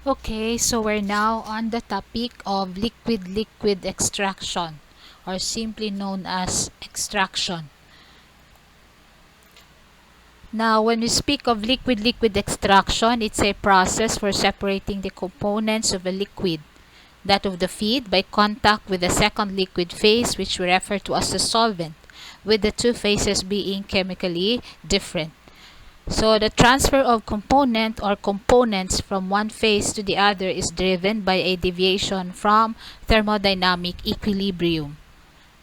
Okay, so we're now on the topic of liquid-liquid extraction, or simply known as extraction. Now, when we speak of liquid-liquid extraction, it's a process for separating the components of a liquid, that of the feed, by contact with the second liquid phase, which we refer to as the solvent, with the two phases being chemically different. So the transfer of component or components from one phase to the other is driven by a deviation from thermodynamic equilibrium.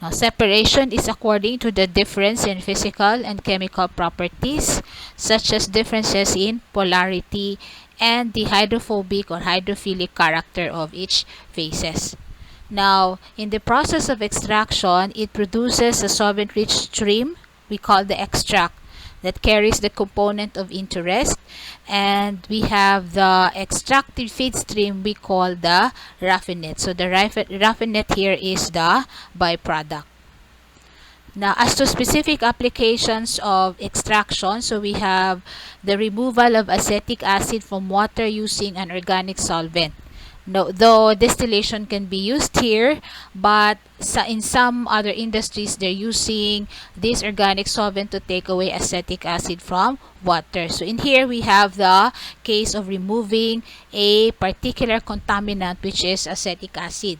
Now, separation is according to the difference in physical and chemical properties, such as differences in polarity and the hydrophobic or hydrophilic character of each phases. Now, in the process of extraction, it produces a solvent-rich stream we call the extract that carries the component of interest, and we have the extracted feed stream we call the raffinate. So the raffinate here is the byproduct. Now, as to specific applications of extraction, so we have the removal of acetic acid from water using an organic solvent. No, though distillation can be used here, but in some other industries, they're using this organic solvent to take away acetic acid from water. So in here, we have the case of removing a particular contaminant, which is acetic acid.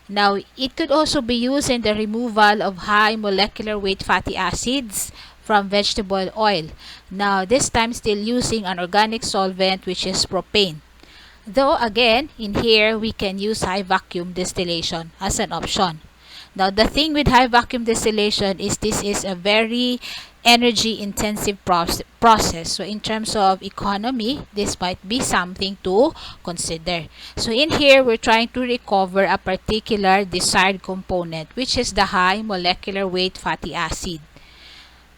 Now, it could also be used in the removal of high molecular weight fatty acids from vegetable oil. Now, this time still using an organic solvent, which is propane. Though again, in here, we can use high vacuum distillation as an option. Now, the thing with high vacuum distillation is this is a very energy intensive process. So in terms of economy, this might be something to consider. So in here, we're trying to recover a particular desired component, which is the high molecular weight fatty acid.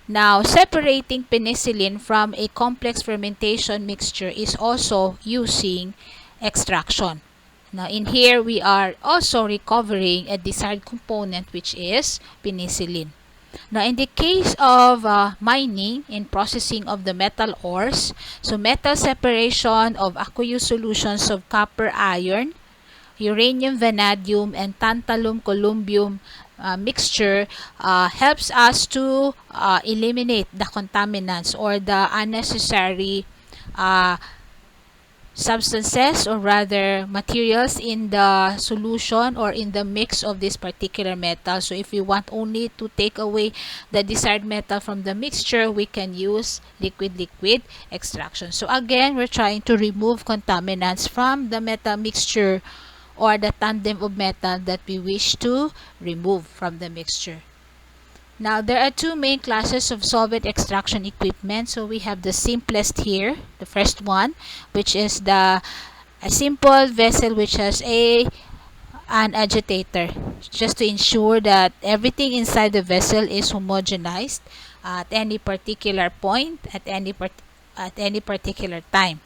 Now, separating penicillin from a complex fermentation mixture is also using extraction. Now, in here, we are also recovering a desired component, which is penicillin. Now, in the case of mining and processing of the metal ores, so metal separation of aqueous solutions of copper iron, uranium vanadium, and tantalum columbium mixture helps us to eliminate the contaminants or the unnecessary substances, or rather materials, in the solution or in the mix of this particular metal. So if we want only to take away the desired metal from the mixture, we can use liquid-liquid extraction. So again, we're trying to remove contaminants from the metal mixture or the tandem of metal that we wish to remove from the mixture. Now, there are two main classes of solvent extraction equipment. So we have the simplest here, the first one, which is a simple vessel which has an agitator, just to ensure that everything inside the vessel is homogenized at any particular point, at any particular time.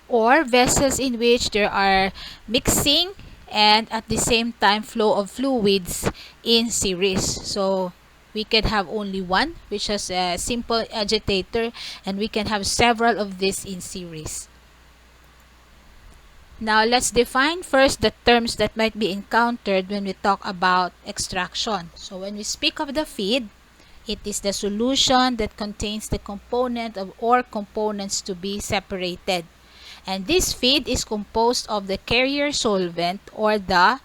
Or vessels in which there are mixing and at the same time flow of fluids in series. So we can have only one, which has a simple agitator, and we can have several of these in series. Now, let's define first the terms that might be encountered when we talk about extraction. So when we speak of the feed, it is the solution that contains the component of or components to be separated. And this feed is composed of the carrier solvent or the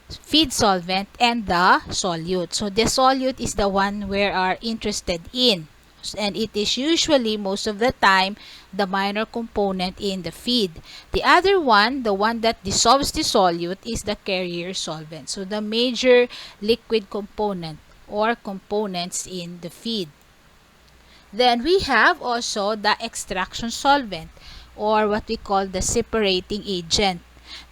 feed solvent and the solute. So the solute is the one we are interested in. And it is usually, most of the time, the minor component in the feed. The other one, the one that dissolves the solute, is the carrier solvent. So the major liquid component or components in the feed. Then we have also the extraction solvent, or what we call the separating agent.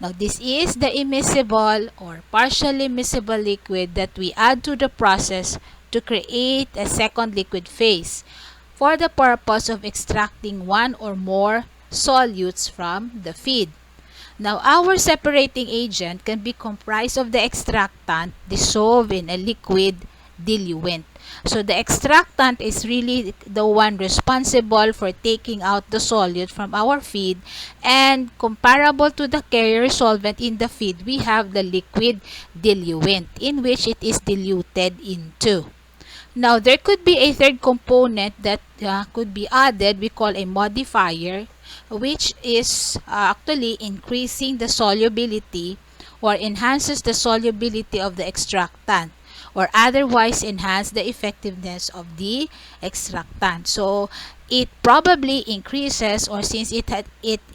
Now, this is the immiscible or partially miscible liquid that we add to the process to create a second liquid phase for the purpose of extracting one or more solutes from the feed. Now, our separating agent can be comprised of the extractant dissolved in a liquid diluent. So the extractant is really the one responsible for taking out the solute from our feed, and comparable to the carrier solvent in the feed, we have the liquid diluent in which it is diluted into. Now, there could be a third component that could be added, we call a modifier, which is actually increasing the solubility or enhances the solubility of the extractant, or otherwise enhance the effectiveness of the extractant. So, it probably increases, or since it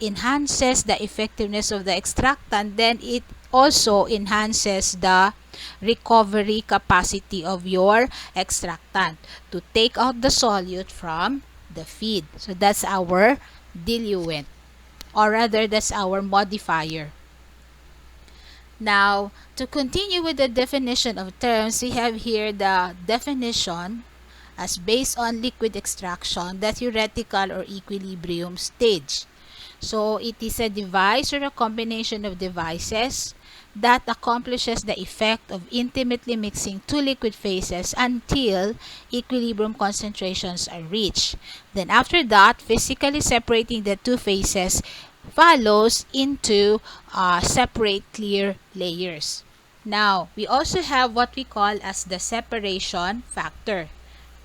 enhances the effectiveness of the extractant, then it also enhances the recovery capacity of your extractant to take out the solute from the feed. So that's our diluent, or rather that's our modifier. Now, to continue with the definition of terms, we have here the definition as based on liquid extraction, the theoretical or equilibrium stage. So, it is a device or a combination of devices that accomplishes the effect of intimately mixing two liquid phases until equilibrium concentrations are reached. Then after that, physically separating the two phases follows into separate clear layers. Now, we also have what we call as the separation factor.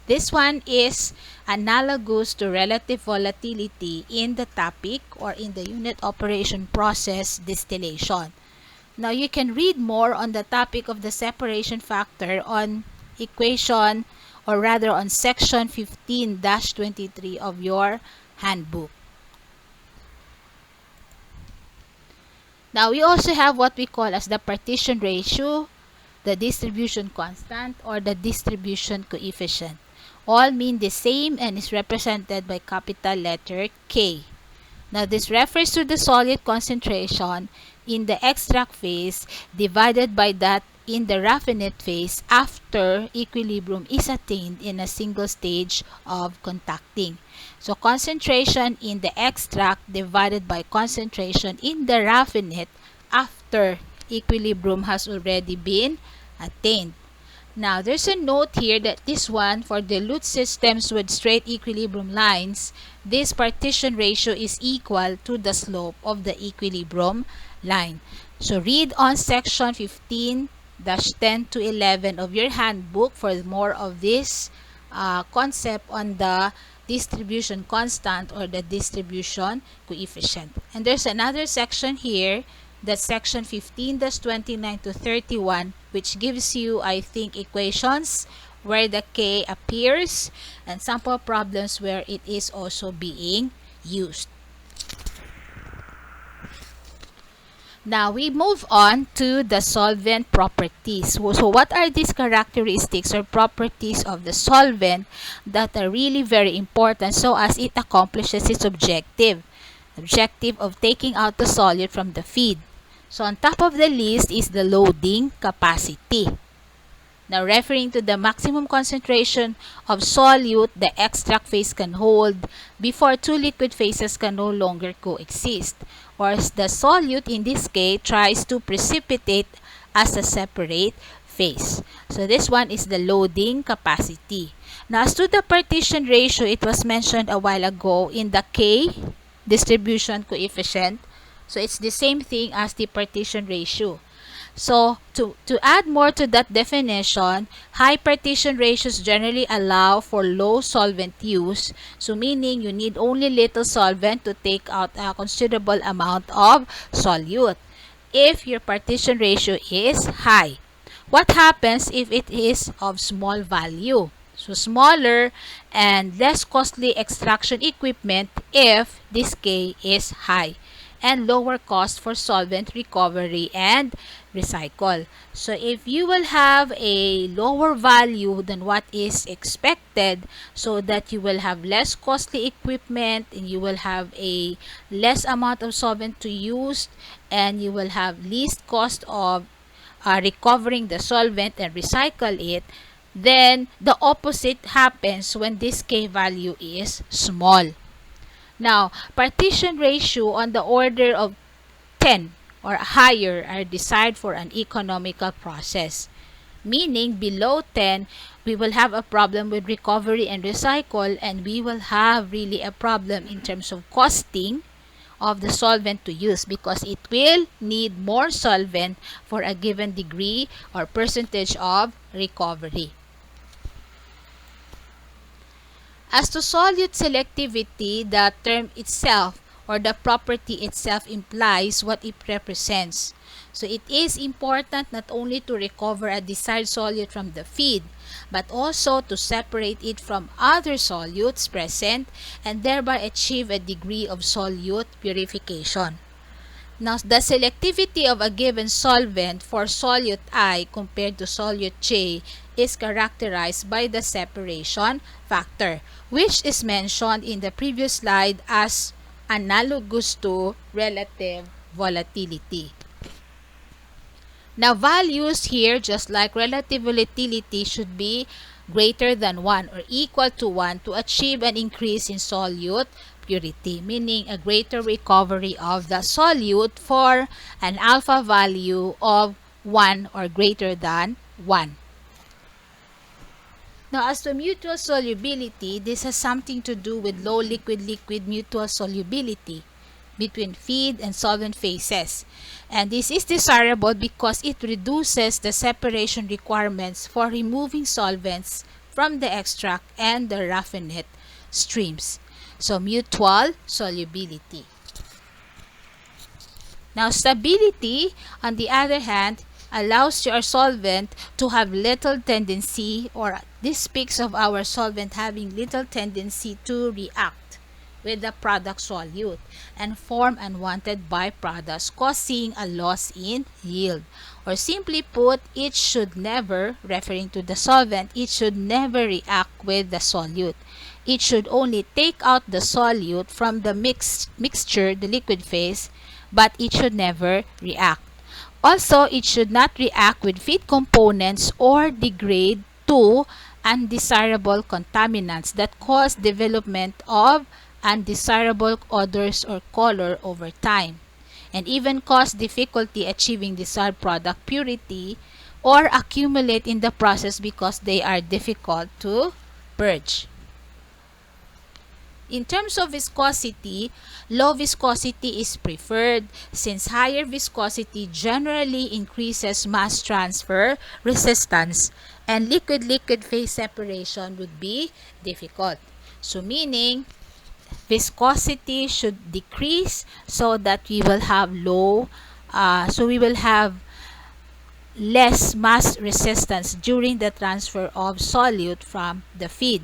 This one is analogous to relative volatility in the topic or in the unit operation process distillation. Now, you can read more on the topic of the separation factor on equation, or rather on section 15-23 of your handbook. Now, we also have what we call as the partition ratio, the distribution constant, or the distribution coefficient. All mean the same and is represented by capital letter K. Now, this refers to the solute concentration in the extract phase divided by that in the raffinate phase after equilibrium is attained in a single stage of contacting. So, concentration in the extract divided by concentration in the raffinate after equilibrium has already been attained. Now, there's a note here that this one, for dilute systems with straight equilibrium lines, this partition ratio is equal to the slope of the equilibrium line. So, read on section 15-10 to 11 of your handbook for more of this concept on the distribution constant or the distribution coefficient. And there's another section here, that's section 15-29 to 31, which gives you, I think, equations where the K appears and sample problems where it is also being used. Now, we move on to the solvent properties. So what are these characteristics or properties of the solvent that are really very important so as it accomplishes its objective of taking out the solute from the feed? So, on top of the list is the loading capacity. Now, referring to the maximum concentration of solute the extract phase can hold before two liquid phases can no longer coexist, or the solute in this case tries to precipitate as a separate phase. So, this one is the loading capacity. Now, as to the partition ratio, it was mentioned a while ago in the K distribution coefficient. So, it's the same thing as the partition ratio. So, to add more to that definition, high partition ratios generally allow for low solvent use. So, meaning you need only little solvent to take out a considerable amount of solute if your partition ratio is high. What happens if it is of small value? So, smaller and less costly extraction equipment if this K is high, and lower cost for solvent recovery and recycle. So, if you will have a lower value than what is expected, so that you will have less costly equipment and you will have a less amount of solvent to use, and you will have least cost of recovering the solvent and recycle it, then the opposite happens when this K value is small. Now, partition ratio on the order of 10 or higher are desired for an economical process. Meaning, below 10, we will have a problem with recovery and recycle, and we will have really a problem in terms of costing of the solvent to use, because it will need more solvent for a given degree or percentage of recovery. As to solute selectivity, the term itself or the property itself implies what it represents. So it is important not only to recover a desired solute from the feed, but also to separate it from other solutes present and thereby achieve a degree of solute purification. Now, the selectivity of a given solvent for solute I compared to solute J is characterized by the separation factor, which is mentioned in the previous slide as analogous to relative volatility. Now, values here, just like relative volatility, should be greater than 1 or equal to 1 to achieve an increase in solute purity, meaning a greater recovery of the solute for an alpha value of 1 or greater than 1. Now, as to mutual solubility, this has something to do with low liquid-liquid mutual solubility between feed and solvent phases. And this is desirable because it reduces the separation requirements for removing solvents from the extract and the raffinate streams. So, mutual solubility. Now, stability, on the other hand, allows your solvent to have little tendency, or this speaks of our solvent having little tendency to react with the product solute and form unwanted byproducts, causing a loss in yield. Or simply put, it should never, referring to the solvent, it should never react with the solute. It should only take out the solute from the mixture, the liquid phase, but it should never react. Also, it should not react with feed components or degrade to undesirable contaminants that cause development of undesirable odors or color over time, and even cause difficulty achieving desired product purity or accumulate in the process because they are difficult to purge. In terms of viscosity, low viscosity is preferred since higher viscosity generally increases mass transfer resistance and liquid-liquid phase separation would be difficult. So meaning, viscosity should decrease so that we will have less mass resistance during the transfer of solute from the feed.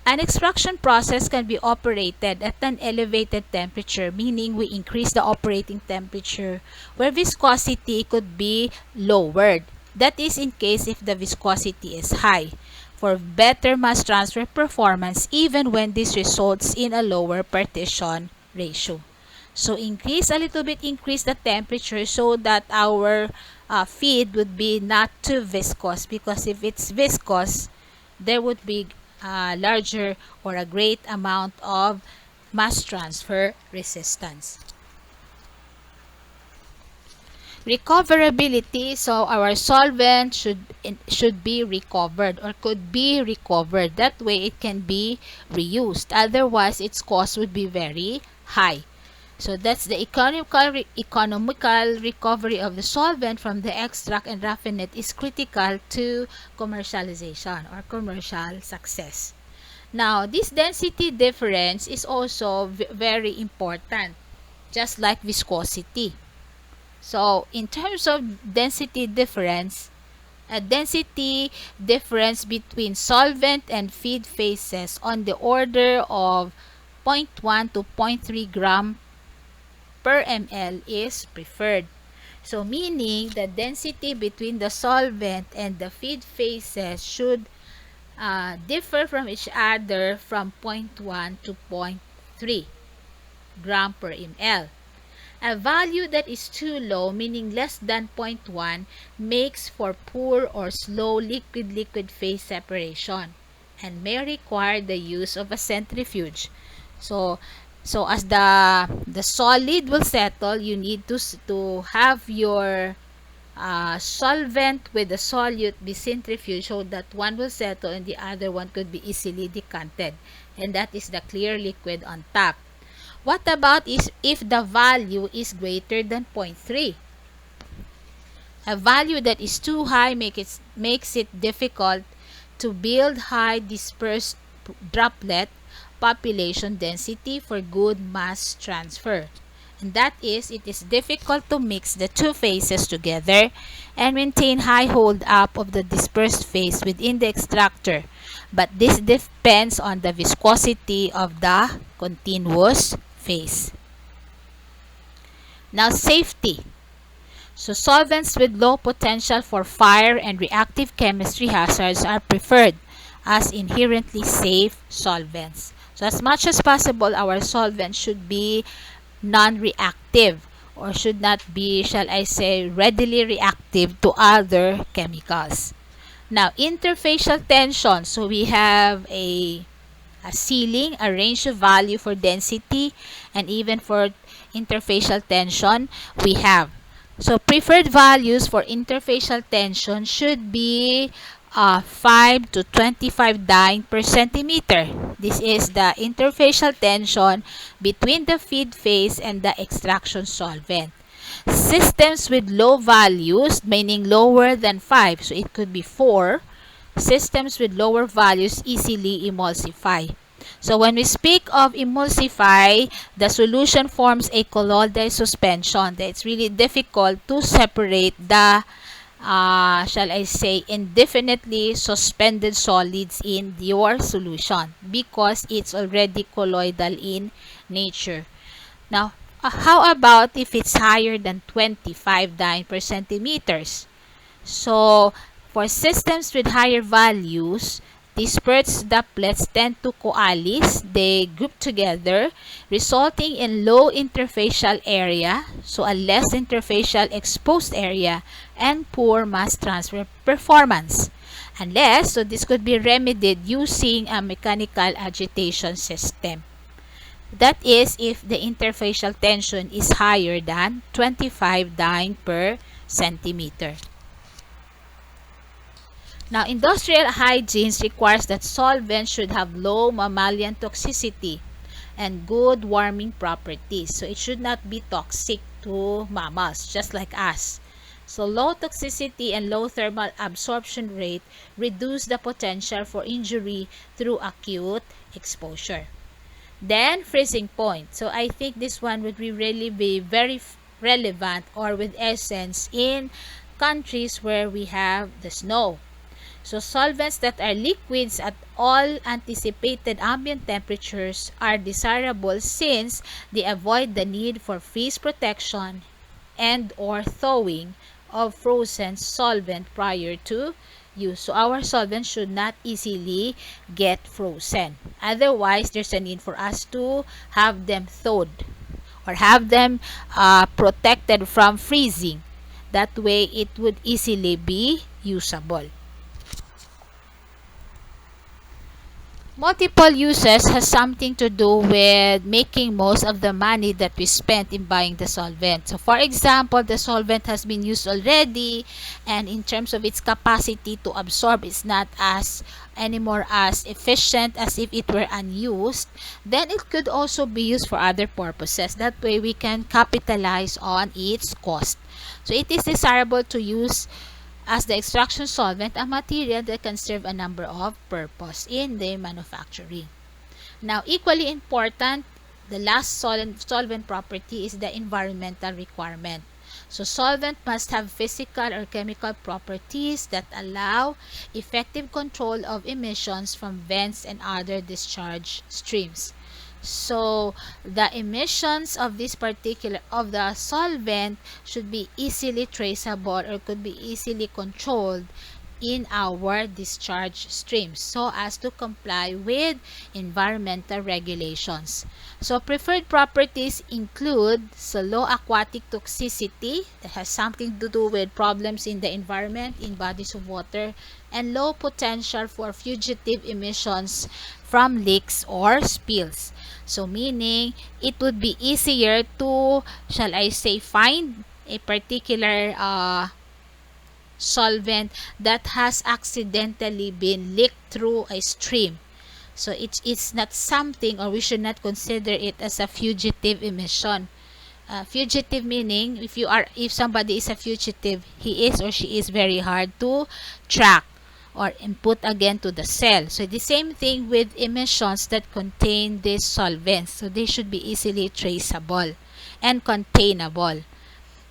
An extraction process can be operated at an elevated temperature, meaning we increase the operating temperature where viscosity could be lowered. That is in case if the viscosity is high, for better mass transfer performance even when this results in a lower partition ratio. So increase the temperature so that our feed would be not too viscous, because if it's viscous, there would be larger or a great amount of mass transfer resistance. Recoverability, so our solvent should be recovered or could be recovered. That way it can be reused. Otherwise, its cost would be very high. So that's the economical recovery of the solvent from the extract and raffinate is critical to commercialization or commercial success. Now, this density difference is also very important, just like viscosity. So, in terms of density difference, a density difference between solvent and feed phases on the order of 0.1 to 0.3 gram per ml is preferred. So, meaning the density between the solvent and the feed phases should differ from each other from 0.1 to 0.3 gram per ml. A value that is too low, meaning less than 0.1, makes for poor or slow liquid-liquid phase separation and may require the use of a centrifuge. So as the solid will settle, you need to have your solvent with a solute be centrifuged so that one will settle and the other one could be easily decanted. And that is the clear liquid on top. What about if the value is greater than 0.3? A value that is too high makes it difficult to build high dispersed droplet population density for good mass transfer. And that is, it is difficult to mix the two phases together and maintain high hold up of the dispersed phase within the extractor. But this depends on the viscosity of the continuous phase. Now, safety. So solvents with low potential for fire and reactive chemistry hazards are preferred as inherently safe solvents. So as much as possible, our solvent should be non-reactive or should not be, shall I say, readily reactive to other chemicals. Now, interfacial tension. So we have a ceiling, a range of value for density, and even for interfacial tension we have. So preferred values for interfacial tension should be 5 to 25 dyne per centimeter. This is the interfacial tension between the feed phase and the extraction solvent. Systems with low values, meaning lower than 5, so it could be 4. Systems with lower values easily emulsify. So when we speak of emulsify, the solution forms a colloidal suspension. It's really difficult to separate the, shall I say, indefinitely suspended solids in your solution because it's already colloidal in nature. Now, how about if it's higher than 25 dyne per centimeters? So, for systems with higher values, dispersed droplets tend to coalesce, they group together, resulting in low interfacial area, so a less interfacial exposed area, and poor mass transfer performance. Unless, so this could be remedied using a mechanical agitation system. That is if the interfacial tension is higher than 25 dyne per centimeter. Now, industrial hygiene requires that solvents should have low mammalian toxicity and good warming properties. So, it should not be toxic to mammals, just like us. So, low toxicity and low thermal absorption rate reduce the potential for injury through acute exposure. Then, freezing point. So, I think this one would really be very relevant or with essence in countries where we have the snow. So, solvents that are liquids at all anticipated ambient temperatures are desirable since they avoid the need for freeze protection and or thawing of frozen solvent prior to use. So, our solvents should not easily get frozen. Otherwise, there's a need for us to have them thawed or have them protected from freezing. That way, it would easily be usable. Multiple uses has something to do with making most of the money that we spent in buying the solvent. So, for example, the solvent has been used already, and in terms of its capacity to absorb, it's not anymore as efficient as if it were unused. Then it could also be used for other purposes. That way, we can capitalize on its cost. So, it is desirable to use as the extraction solvent a material that can serve a number of purposes in the manufacturing. Now, equally important, the last solvent property is the environmental requirement. So, solvent must have physical or chemical properties that allow effective control of emissions from vents and other discharge streams. So, the emissions of this of the solvent should be easily traceable or could be easily controlled in our discharge streams so as to comply with environmental regulations. So, preferred properties include low aquatic toxicity that has something to do with problems in the environment, in bodies of water, and low potential for fugitive emissions from leaks or spills. So, meaning it would be easier to, shall I say, find a particular solvent that has accidentally been leaked through a stream. So it's not something, or we should not consider it as a fugitive emission. Fugitive meaning, if somebody is a fugitive, he is or she is very hard to track or input again to the cell. So the same thing with emissions that contain these solvents. So they should be easily traceable and containable.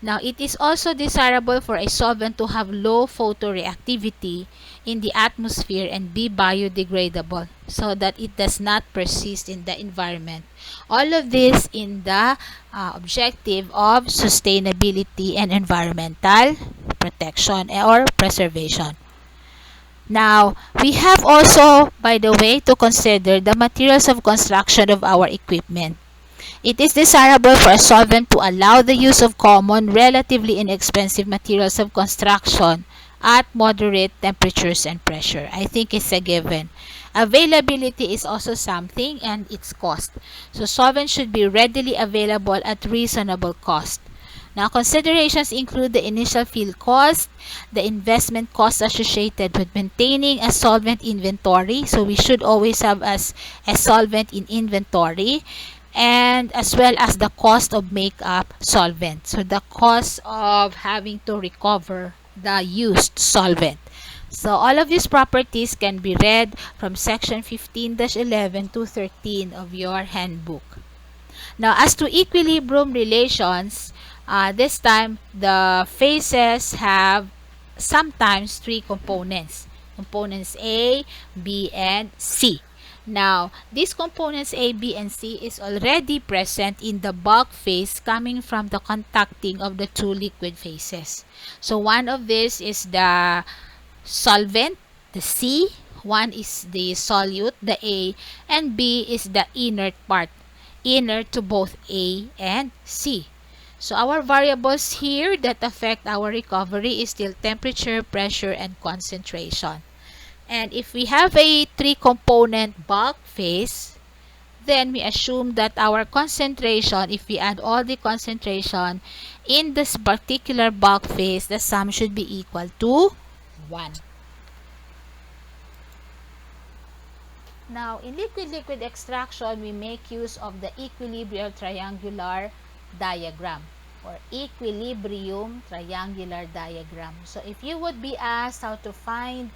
Now, it is also desirable for a solvent to have low photoreactivity in the atmosphere and be biodegradable so that it does not persist in the environment. All of this in the objective of sustainability and environmental protection or preservation. Now, we have also, by the way, to consider the materials of construction of our equipment. It is desirable for a solvent to allow the use of common, relatively inexpensive materials of construction at moderate temperatures and pressure. I think it's a given. Availability is also something, and its cost. So solvents should be readily available at reasonable cost. Now, considerations include the initial field cost, the investment costs associated with maintaining a solvent inventory. So we should always have a solvent in inventory, and as well as the cost of makeup solvent. So the cost of having to recover the used solvent. So all of these properties can be read from section 15-11 to 13 of your handbook. Now, as to equilibrium relations, this time the phases have sometimes three components. Components A, B, and C. Now, these components A, B, and C is already present in the bulk phase coming from the contacting of the two liquid phases. So, one of these is the solvent, the C. One is the solute, the A. And B is the inert part, inert to both A and C. So, our variables here that affect our recovery is still temperature, pressure, and concentration. And if we have a three-component bulk phase, then we assume that our concentration, if we add all the concentration in this particular bulk phase, the sum should be equal to 1. Now, in liquid-liquid extraction, we make use of the equilibrium triangular diagram or equilibrium triangular diagram. So, if you would be asked how to find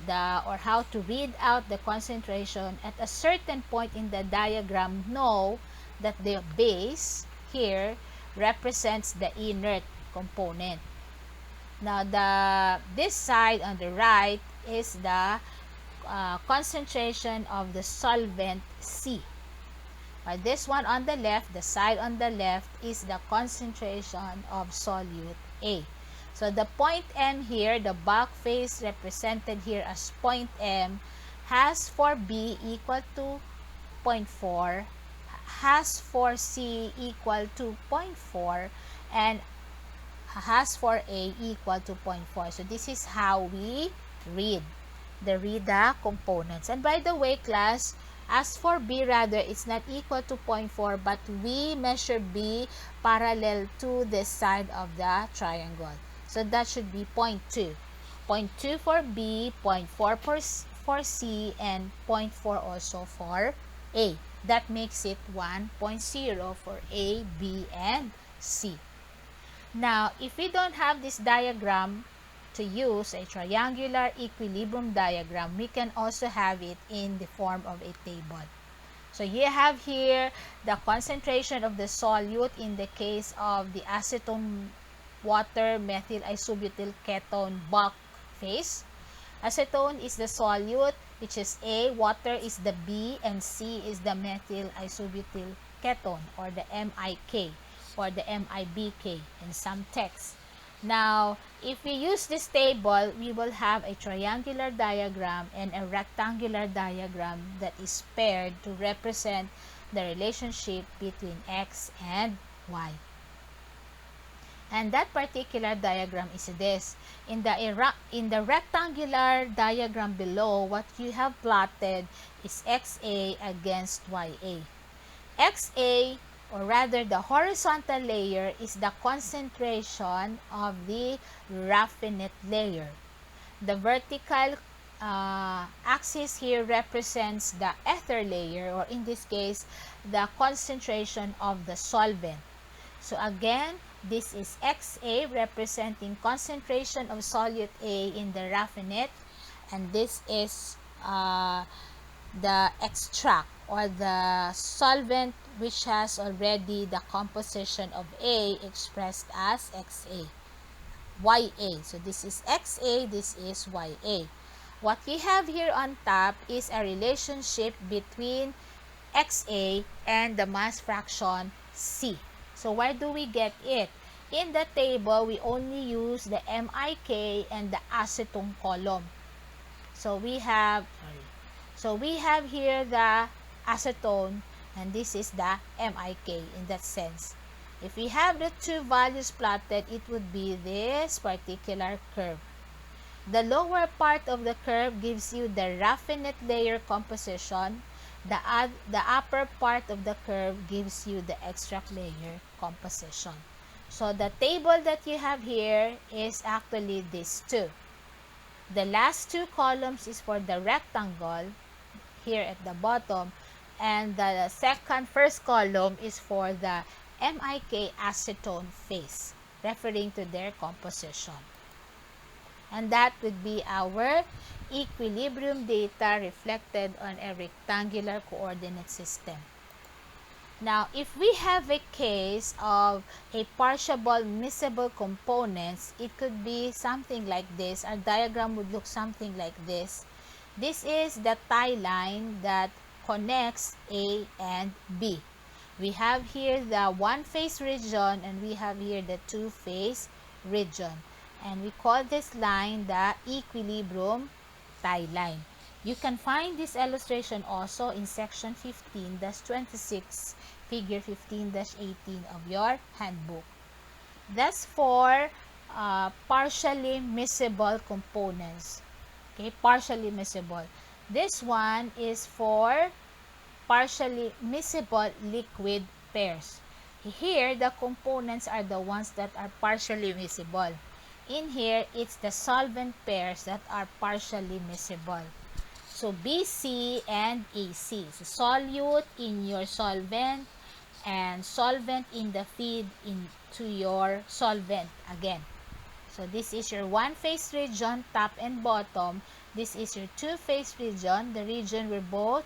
how to read out the concentration at a certain point in the diagram, know that the base here represents the inert component. Now, this side on the right is the concentration of the solvent C. This one on the left, the side on the left, is the concentration of solute A. So the point M here, the bulk phase represented here as point M, has for B equal to 0.4, has for C equal to 0.4, and has for A equal to 0.4. So this is how we read the components. And by the way, class, as for B, rather, it's not equal to 0.4, but we measure B parallel to the side of the triangle. So that should be 0.2. 0.2 for B, 0.4 for C, and 0.4 also for A. That makes it 1.0 for A, B, and C. Now, if we don't have this diagram to use, a triangular equilibrium diagram, we can also have it in the form of a table. So you have here the concentration of the solute in the case of the acetone water methyl isobutyl ketone bulk phase. Acetone is the solute, which is A, water is the B, and C is the methyl isobutyl ketone, or the MIK, or the MIBK in some texts. Now, if we use this table, we will have a triangular diagram and a rectangular diagram that is paired to represent the relationship between X and Y. And that particular diagram is this. In the rectangular diagram below, what you have plotted is XA against YA. XA or rather the horizontal layer is the concentration of the raffinate layer. The vertical axis here represents the ether layer, or in this case, the concentration of the solvent. So again, this is XA representing concentration of solute A in the raffinate, and this is the extract or the solvent which has already the composition of A expressed as XA. YA. So this is XA, this is YA. What we have here on top is a relationship between XA and the mass fraction C. So where do we get it? In the table, we only use the MIK and the acetone column. So we have here the acetone, and this is the MIK in that sense. If we have the two values plotted, it would be this particular curve. The lower part of the curve gives you the raffinate layer composition. The upper part of the curve gives you the extract layer composition. So the table that you have here is actually these two. The last two columns is for the rectangle here at the bottom, and the first column is for the MIK acetone phase, referring to their composition. And that would be our equilibrium data reflected on a rectangular coordinate system. Now, if we have a case of a partiable miscible components, it could be something like this. Our diagram would look something like this. This is the tie line that connects A and B. We have here the one-phase region, and we have here the two-phase region. And we call this line the equilibrium tie line. You can find this illustration also in section 15-26, figure 15-18 of your handbook. That's for partially miscible components. Okay, partially miscible. This one is for partially miscible liquid pairs. Here, the components are the ones that are partially miscible. In here, it's the solvent pairs that are partially miscible. So, BC and AC. So, solute in your solvent and solvent in the feed into your solvent again. So, this is your one-phase region, top and bottom. This is your two-phase region, the region where both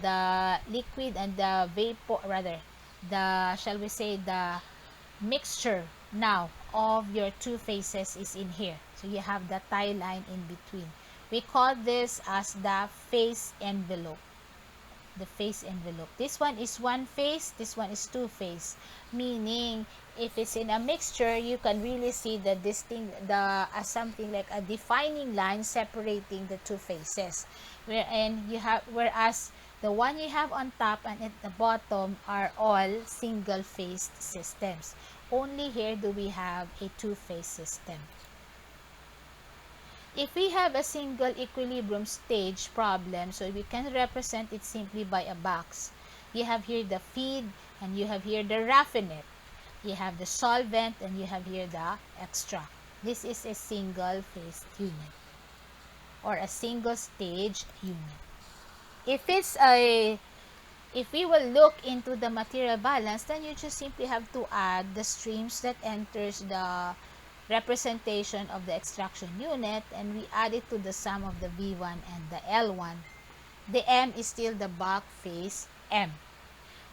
the liquid and the vapor, rather, shall we say, the mixture now of your two phases is in here. So, you have the tie line in between. We call this as the phase envelope. The phase envelope. This one is one phase, this one is two phase. Meaning, if it's in a mixture, you can really see the as something like a defining line separating the two phases. Whereas the one you have on top and at the bottom are all single phase systems. Only here do we have a two-phase system. If we have a single equilibrium stage problem, so we can represent it simply by a box. You have here the feed, and you have here the raffinate. You have the solvent, and you have here the extract. This is a single phase unit, or a single stage unit. If we will look into the material balance, then you just simply have to add the streams that enters the representation of the extraction unit, and we add it to the sum of the V1 and the L1. The M is still the back phase M.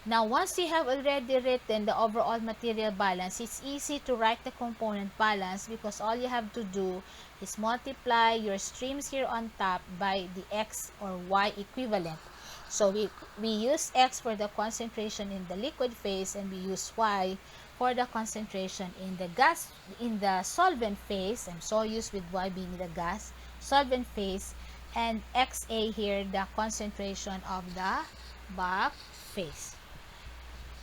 Now, once you have already written the overall material balance, it's easy to write the component balance because all you have to do is multiply your streams here on top by the X or Y equivalent. So, we use X for the concentration in the liquid phase, and we use Y for the concentration in the solvent phase. I'm so used with Y being the gas, solvent phase, and XA here, the concentration of the back phase.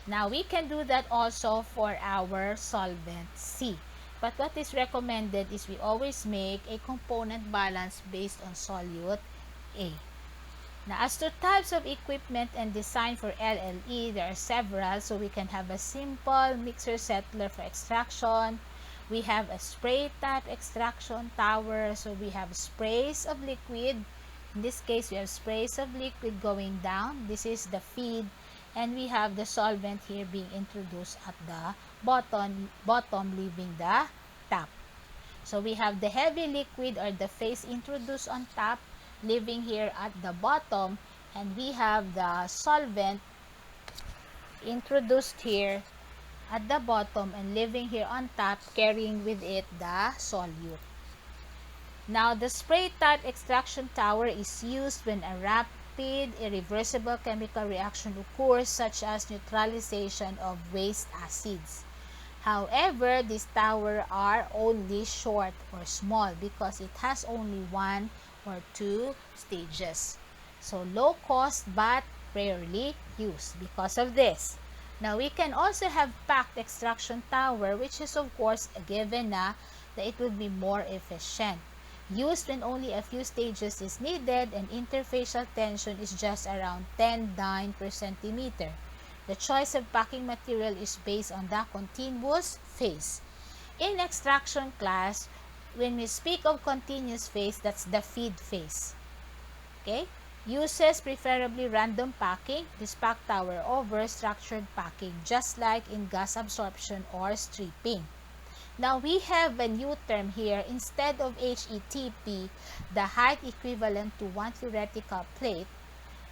Now, we can do that also for our solvent C. But what is recommended is we always make a component balance based on solute A. Now, as to types of equipment and design for LLE, there are several. So we can have a simple mixer settler for extraction. We have a spray type extraction tower. So we have sprays of liquid. In this case, we have sprays of liquid going down. This is the feed. And we have the solvent here being introduced at the bottom leaving the top. So we have the heavy liquid or the phase introduced on top, leaving here at the bottom, and we have the solvent introduced here at the bottom and leaving here on top, carrying with it the solute. Now, the spray type extraction tower is used when a rapid, irreversible chemical reaction occurs, such as neutralization of waste acids. However, these towers are only short or small because it has only 1 or 2 stages. So, low cost but rarely used because of this. Now, we can also have packed extraction tower, which is of course a given that it will be more efficient. Used when only a few stages is needed and interfacial tension is just around 10 dyne per centimeter. The choice of packing material is based on the continuous phase. In extraction class, when we speak of continuous phase, that's the feed phase. Okay? Uses preferably random packing, this pack tower over structured packing, just like in gas absorption or stripping. Now, we have a new term here. Instead of HETP, the height equivalent to one theoretical plate,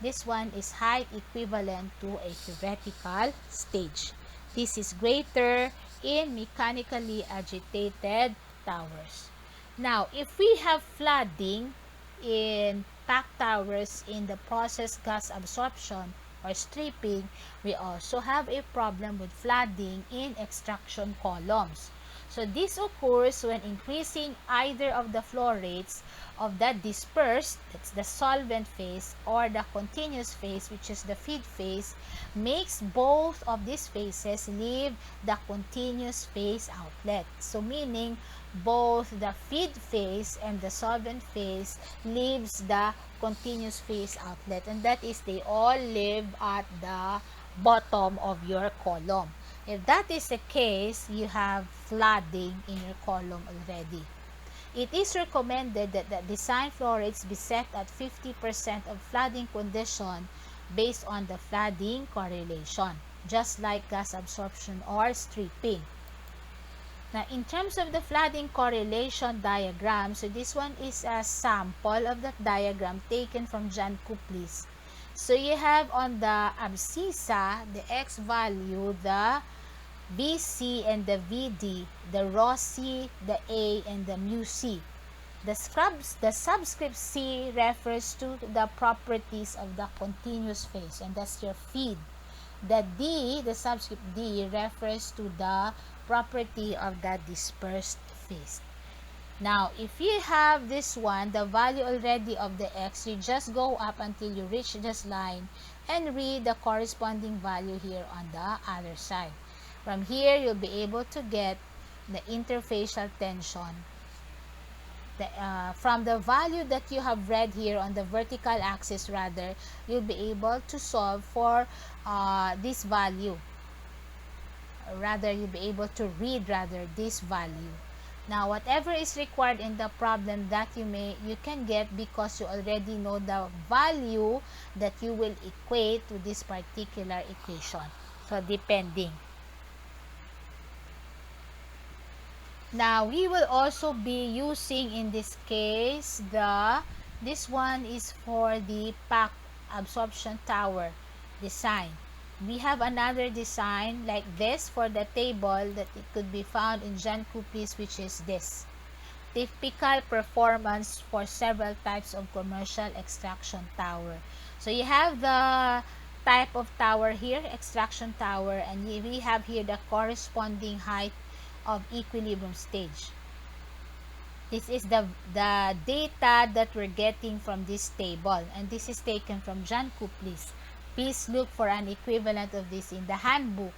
this one is height equivalent to a theoretical stage. This is greater in mechanically agitated towers. Now, if we have flooding in pack towers in the process gas absorption or stripping, we also have a problem with flooding in extraction columns. So this occurs when increasing either of the flow rates of the dispersed, that's the solvent phase, or the continuous phase, which is the feed phase, makes both of these phases leave the continuous phase outlet. So meaning both the feed phase and the solvent phase leaves the continuous phase outlet, and that is they all live at the bottom of your column. If that is the case, you have flooding in your column already. It is recommended that the design flow rates be set at 50% of flooding condition based on the flooding correlation, just like gas absorption or stripping. Now, in terms of the flooding correlation diagram, so this one is a sample of that diagram taken from John Copley's. So you have on the abscissa, the X value, the VC and the VD, the rho C, the A, and the mu C. The subscript C refers to the properties of the continuous phase, and that's your feed. The D, the subscript D, refers to the property of the dispersed phase. Now, if you have this one, the value already of the X, you just go up until you reach this line and read the corresponding value here on the other side. From here, you'll be able to get the interfacial tension. From the value that you have read here on the vertical axis, rather, you'll be able to solve for this value. Rather, you'll be able to read this value. Now, whatever is required in the problem that you can get because you already know the value that you will equate to this particular equation. So, depending. Now, we will also be using in this case this one is for the pack absorption tower design. We have another design like this for the table that it could be found in John Copley's, which is this. Typical performance for several types of commercial extraction tower. So you have the type of tower here, extraction tower, and we have here the corresponding height of equilibrium stage. This is the data that we're getting from this table, and this is taken from John Copley's. Please look for an equivalent of this in the handbook.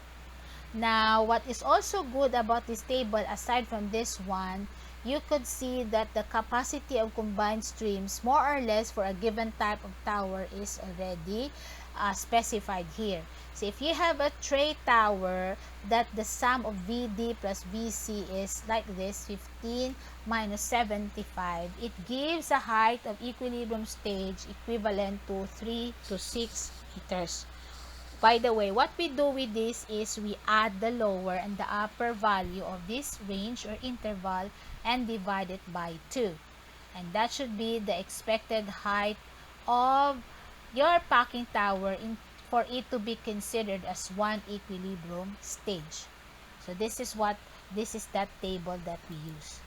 Now, what is also good about this table, aside from this one, you could see that the capacity of combined streams, more or less for a given type of tower, is already specified here. So if you have a tray tower that the sum of VD plus VC is like this, 15 minus 75, it gives a height of equilibrium stage equivalent to 3 to 6 meters. By the way, what we do with this is we add the lower and the upper value of this range or interval and divide it by 2. And that should be the expected height of your packing tower for it to be considered as one equilibrium stage. So this is that table that we use.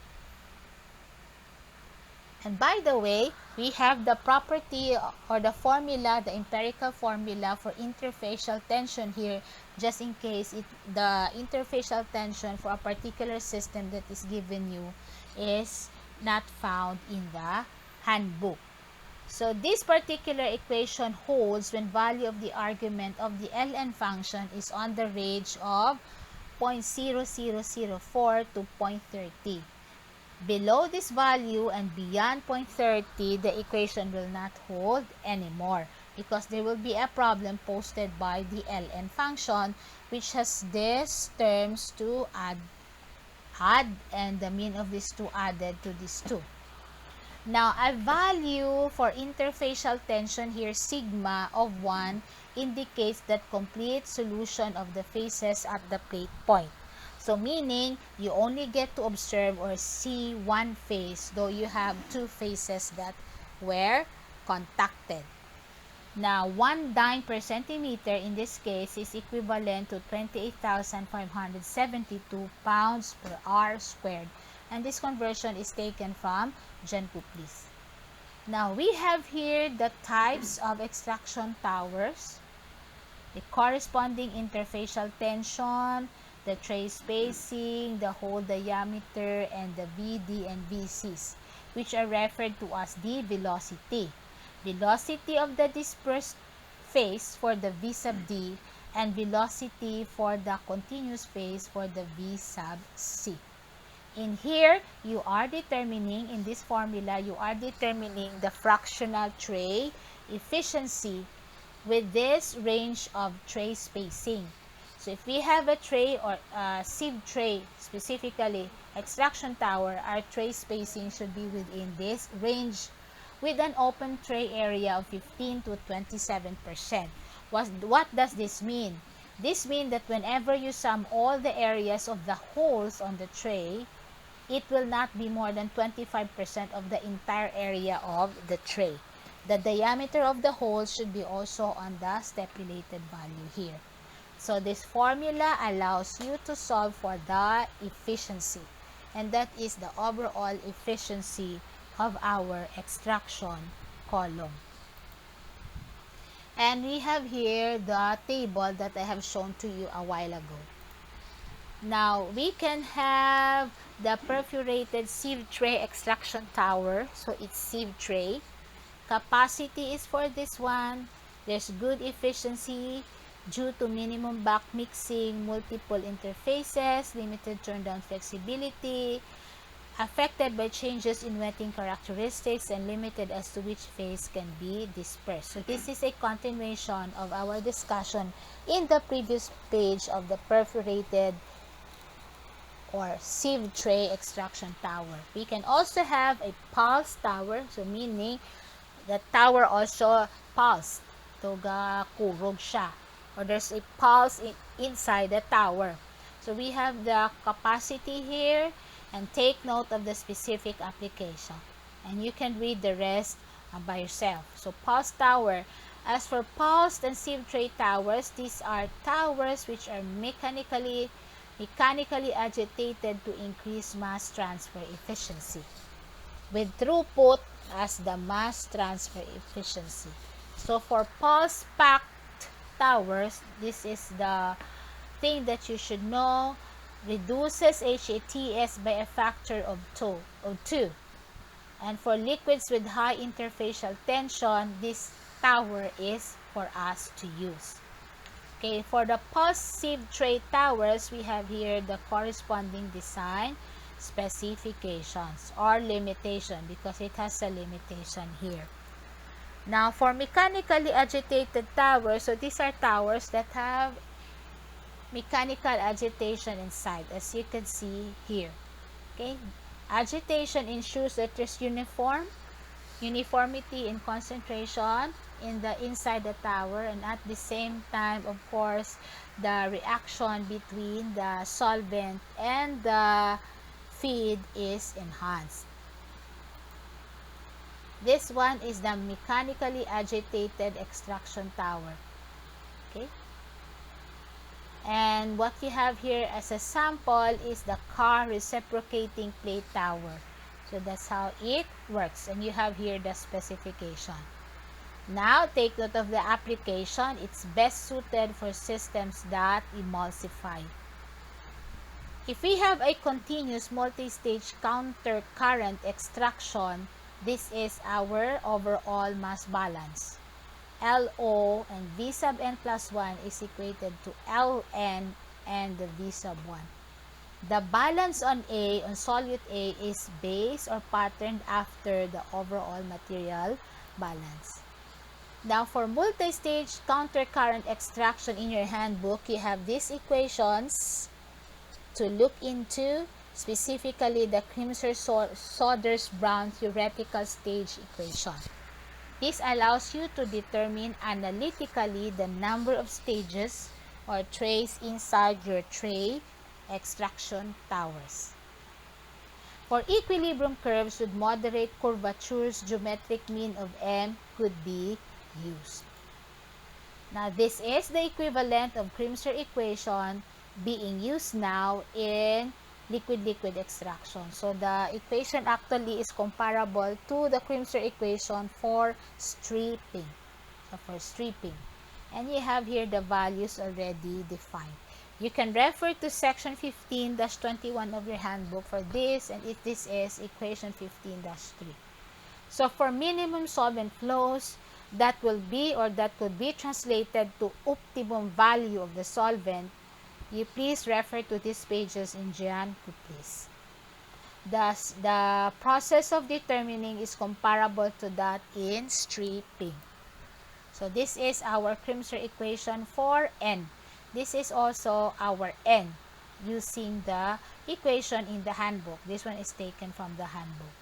And by the way, we have the property or the formula, the empirical formula for interfacial tension here, just in case the interfacial tension for a particular system that is given you is not found in the handbook. So this particular equation holds when value of the argument of the Ln function is on the range of 0.0004 to 0.30. Below this value and beyond 0.30, the equation will not hold anymore because there will be a problem posted by the Ln function, which has these terms to add and the mean of these two added to these two. Now, a value for interfacial tension here, sigma of 1, indicates that complete solution of the phases at the plate point. So, meaning, you only get to observe or see one phase, though you have two phases that were contacted. Now, 1 dyne per centimeter in this case is equivalent to 28,572 pounds per hour squared. And this conversion is taken from John Copley's. Now, we have here the types of extraction towers, the corresponding interfacial tension, the tray spacing, the hole diameter, and the VD and VCs, which are referred to as the velocity. Velocity of the dispersed phase for the V sub D, and velocity for the continuous phase for the V sub C. In here, you are determining, in this formula, you are determining the fractional tray efficiency with this range of tray spacing. So if we have a tray or a sieve tray, specifically extraction tower, our tray spacing should be within this range with an open tray area of 15 to 27%. What does this mean? This means that whenever you sum all the areas of the holes on the tray, it will not be more than 25% of the entire area of the tray. The diameter of the hole should be also on the stipulated value here. So this formula allows you to solve for the efficiency, and that is the overall efficiency of our extraction column. And we have here the table that I have shown to you a while ago. Now, we can have the perforated sieve tray extraction tower. So, it's sieve tray. Capacity is for this one. There's good efficiency due to minimum back mixing, multiple interfaces, limited turn-down flexibility, affected by changes in wetting characteristics, and limited as to which phase can be dispersed. So, this is a continuation of our discussion in the previous page of the perforated or sieve tray extraction tower. We can also have a pulse tower, so meaning the tower also pulse. Toga kurog siya. Or there's a pulse inside the tower. So we have the capacity here, and take note of the specific application. And you can read the rest by yourself. So pulse tower. As for pulsed and sieve tray towers, these are towers which are mechanically agitated to increase mass transfer efficiency, with throughput as the mass transfer efficiency. So for pulse packed towers, this is the thing that you should know. Reduces HATS by a factor of 2. And for liquids with high interfacial tension, this tower is for us to use. Okay, for the pulse sieve tray towers, we have here the corresponding design. specifications or limitation, because it has a limitation here. Now, for mechanically agitated towers, so these are towers that have mechanical agitation inside, as you can see here. Okay, agitation ensures that there's uniformity in concentration in the inside the tower, and at the same time, of course, the reaction between the solvent and the feed is enhanced. This one is the mechanically agitated extraction tower. Okay, and what you have here as a sample is the car reciprocating plate tower. So that's how it works, and you have here the specification. Now, take note of the application. It's best suited for systems that emulsify. If we have a continuous multi-stage counter current extraction, this is our overall mass balance. LO and V sub n plus 1 is equated to Ln and the V sub 1. The balance on A, on solute A, is based or patterned after the overall material balance. Now, for multi-stage counter-current extraction in your handbook, you have these equations to look into, specifically the Crimser-Saunders-Brown theoretical stage equation. This allows you to determine analytically the number of stages or trays inside your tray extraction towers. For equilibrium curves with moderate curvatures, geometric mean of M could be used. Now, this is the equivalent of Crimser equation being used now in liquid-liquid extraction. So, the equation actually is comparable to the Crimser equation for stripping. And you have here the values already defined. You can refer to section 15-21 of your handbook for this, and this is equation 15-3. So, for minimum solvent flows, that will be, or that could be translated to optimum value of the solvent, you please refer to these pages in Geometry, please. Thus, the process of determining is comparable to that in stripping. So, this is our Crimser equation for N. This is also our N using the equation in the handbook. This one is taken from the handbook.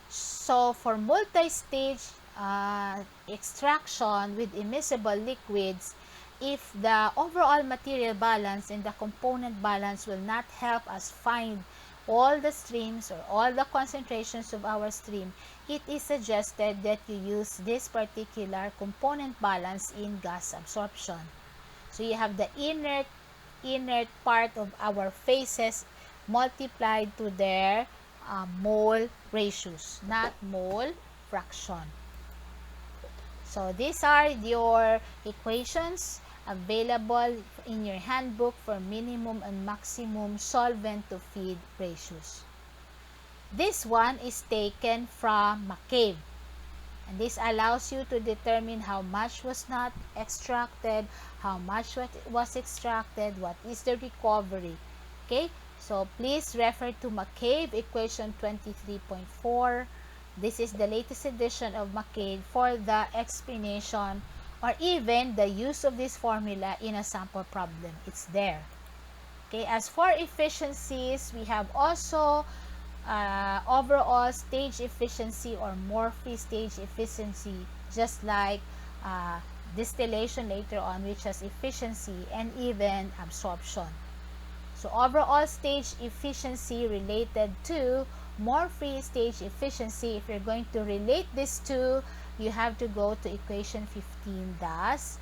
So, for multi-stage extraction with immiscible liquids, if the overall material balance and the component balance will not help us find all the streams or all the concentrations of our stream, it is suggested that you use this particular component balance in gas absorption. So, you have the inert part of our phases multiplied to their mole ratios, not mole fraction. So, these are your equations available in your handbook for minimum and maximum solvent to feed ratios. This one is taken from McCabe, and this allows you to determine how much was not extracted, how much was extracted, what is the recovery. Okay, so please refer to McCabe equation 23.4. This is the latest edition of McCabe for the explanation or even the use of this formula in a sample problem. It's there. Okay, as for efficiencies, we have also overall stage efficiency or Morphy stage efficiency, just like distillation later on, which has efficiency and even absorption. So, overall stage efficiency related to Morphy stage efficiency. If you're going to relate these two, you have to go to equation 15-56.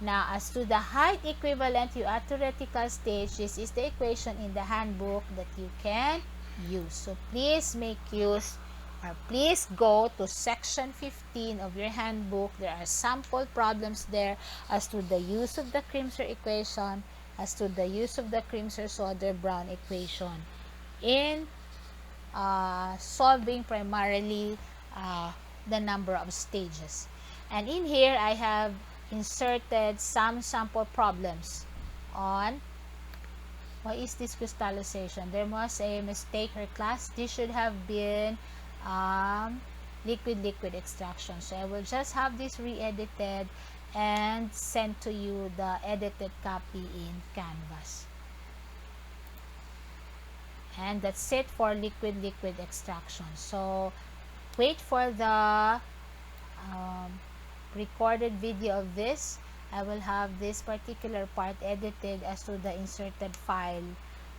Now, as to the height equivalent theoretical stage, this is the equation in the handbook that you can use. So, please make use, or please go to section 15 of your handbook. There are sample problems there as to the use of the Crimser equation, as to the use of the Crimser-Saunders-Brown equation in solving primarily the number of stages. And in here, I have inserted some sample problems on why is this crystallization. There was a mistake her class. This should have been liquid extraction. So I will just have this re-edited and send to you the edited copy in Canvas. And that's it for liquid extraction. So wait for the recorded video of this. I will have this particular part edited as to the inserted file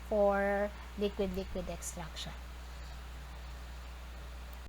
for liquid extraction.